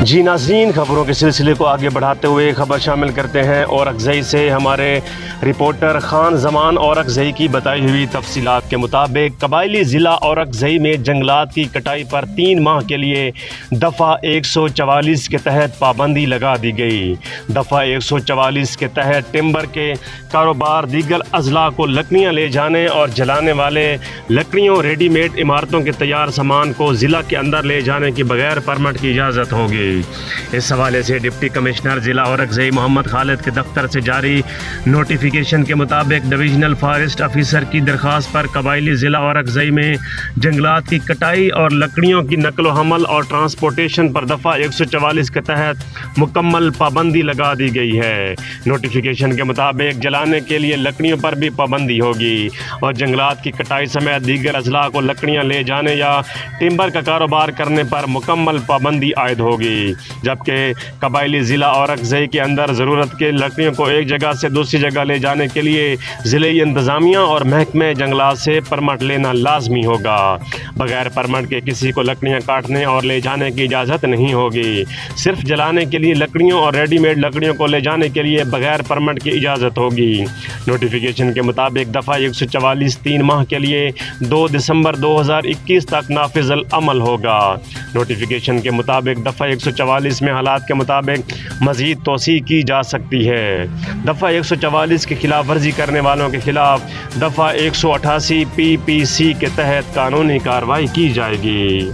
جی ناظرین، خبروں کے سلسلے کو آگے بڑھاتے ہوئے خبر شامل کرتے ہیں اورکزئی سے ہمارے رپورٹر خان زمان اورکزئی کی بتائی ہوئی تفصیلات کے مطابق قبائلی ضلع اورکزئی میں جنگلات کی کٹائی پر 3 ماہ کے لیے دفعہ 144 کے تحت پابندی لگا دی گئی۔ دفعہ 144 کے تحت ٹمبر کے کاروبار، دیگر اضلاع کو لکڑیاں لے جانے اور جلانے والے لکڑیوں، ریڈی میڈ عمارتوں کے تیار سامان کو ضلع کے اندر لے جانے کی بغیر پرمٹ کی اجازت ہوگی۔ اس حوالے سے ڈپٹی کمشنر ضلع اورکزئی محمد خالد کے دفتر سے جاری نوٹیفیکیشن کے مطابق ڈویژنل فارسٹ آفیسر کی درخواست پر قبائلی ضلع اورکزئی میں جنگلات کی کٹائی اور لکڑیوں کی نقل و حمل اور ٹرانسپورٹیشن پر دفعہ 144 کے تحت مکمل پابندی لگا دی گئی ہے۔ نوٹیفیکیشن کے مطابق جلانے کے لیے لکڑیوں پر بھی پابندی ہوگی اور جنگلات کی کٹائی سمیت دیگر اضلاع کو لکڑیاں لے جانے یا ٹمبر کا کاروبار کرنے پر مکمل پابندی عائد ہوگی، جبکہ قبائلی ضلع اورکزئی کے اندر ضرورت کے لکڑیوں کو ایک جگہ سے دوسری جگہ لے جانے کے لیے ضلعی انتظامیہ اور محکمہ جنگلات سے پرمٹ لینا لازمی ہوگا۔ بغیر پرمٹ کے کسی کو لکڑیاں کاٹنے اور لے جانے کی اجازت نہیں ہوگی۔ صرف جلانے کے لیے لکڑیوں اور ریڈی میڈ لکڑیوں کو لے جانے کے لیے بغیر پرمٹ کی اجازت ہوگی۔ نوٹیفیکیشن کے مطابق دفعہ 144 3 ماہ کے لیے 2 دسمبر 2021 تک نافذ العمل ہوگا۔ نوٹیفیکیشن کے مطابق دفعہ 144 میں حالات کے مطابق مزید توسیع کی جا سکتی ہے۔ دفعہ 144 کی خلاف ورزی کرنے والوں کے خلاف دفعہ 188 PPC کے تحت قانونی کارروائی کی جائے گی۔